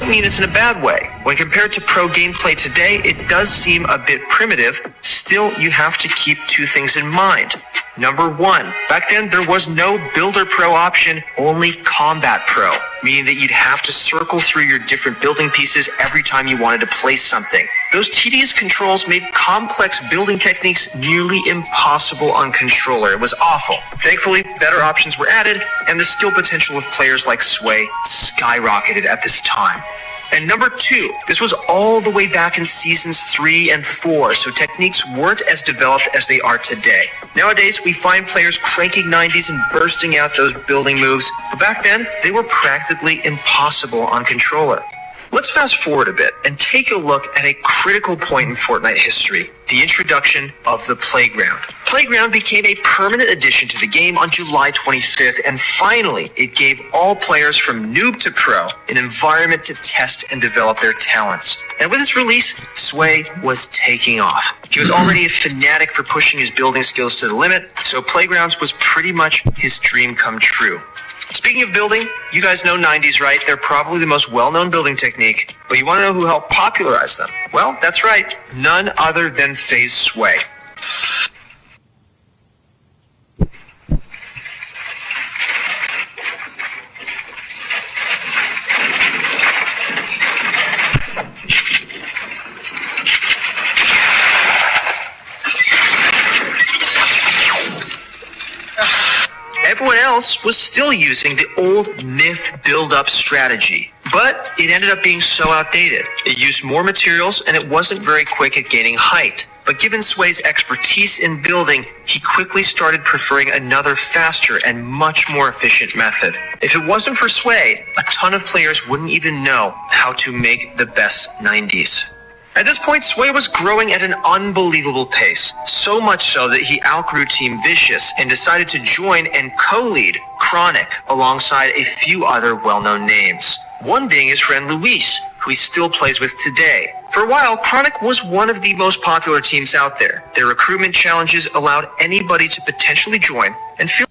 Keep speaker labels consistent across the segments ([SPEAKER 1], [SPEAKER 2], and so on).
[SPEAKER 1] don't mean this in a bad way. When compared to pro gameplay today, it does seem a bit primitive. Still, you have to keep two things in mind. Number one, back then there was no Builder Pro option, only Combat Pro, meaning that you'd have to circle through your different building pieces every time you wanted to place something. Those tedious controls made complex building techniques nearly impossible on controller. It was awful. Thankfully, better options were added, and the skill potential of players like Sway skyrocketed at this time. And number two, this was all the way back in seasons 3 and 4, so techniques weren't as developed as they are today. Nowadays, we find players cranking 90s and bursting out those building moves, but back then, they were practically impossible on controller. Let's fast forward a bit and take a look at a critical point in Fortnite history, the introduction of the Playground. Playground became a permanent addition to the game on July 25th, and finally, it gave all players from noob to pro an environment to test and develop their talents. And with its release, Sway was taking off. He was already a fanatic for pushing his building skills to the limit, so Playgrounds was pretty much his dream come true. Speaking of building, you guys know 90s, right? They're probably the most well-known building technique, but you want to know who helped popularize them? Well, that's right, none other than FaZe Sway. Everyone else was still using the old myth build-up strategy, but it ended up being so outdated. It used more materials and it wasn't very quick at gaining height. But given Sway's expertise in building, he quickly started preferring another faster and much more efficient method. If it wasn't for Sway, a ton of players wouldn't even know how to make the best 90s. At this point, Sway was growing at an unbelievable pace, so much so that he outgrew Team Vicious and decided to join and co-lead Chronic alongside a few other well-known names. One being his friend Luis, who he still plays with today. For a while, Chronic was one of the most popular teams out there. Their recruitment challenges allowed anybody to potentially join and feel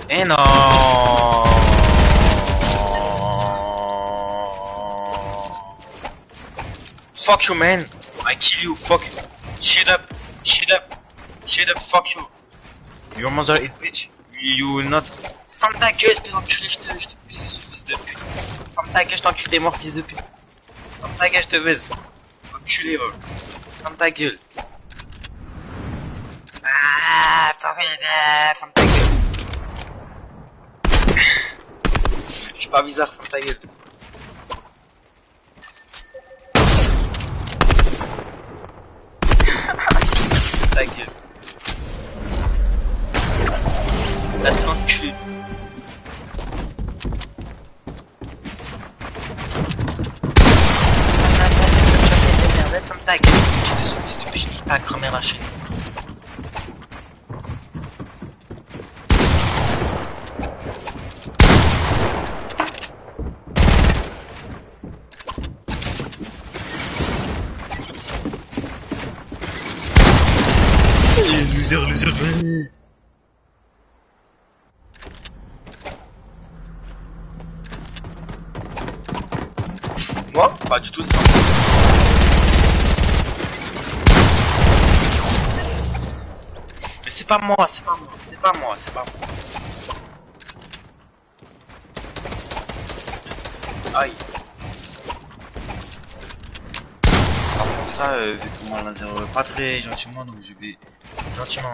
[SPEAKER 2] Eh non. Fuck you, man. I kill you. Fuck you. Shut up. Shut up. Shut up. Fuck you. Your mother is bitch. You will not. Ferme ta gueule, espèce d'enculé. Je te pisse dessus, fils de pute. Ferme ta gueule, je t'encule, t'es mort, fils de pute. Ferme ta gueule, je te baise. Enculé, va. Ferme ta gueule. Ah, ferme ta gueule. Je suis pas bizarre, ferme ta gueule. Ta gueule. Là, t'es enculé. Ferme ta gueule. Fils de pute, ta grand-mère lâchée. Loser. Moi? Pas du tout, c'est pas moi. Mais c'est pas moi. Aïe. Par contre ça, vu comment laser pas très gentiment, donc je vais gentiment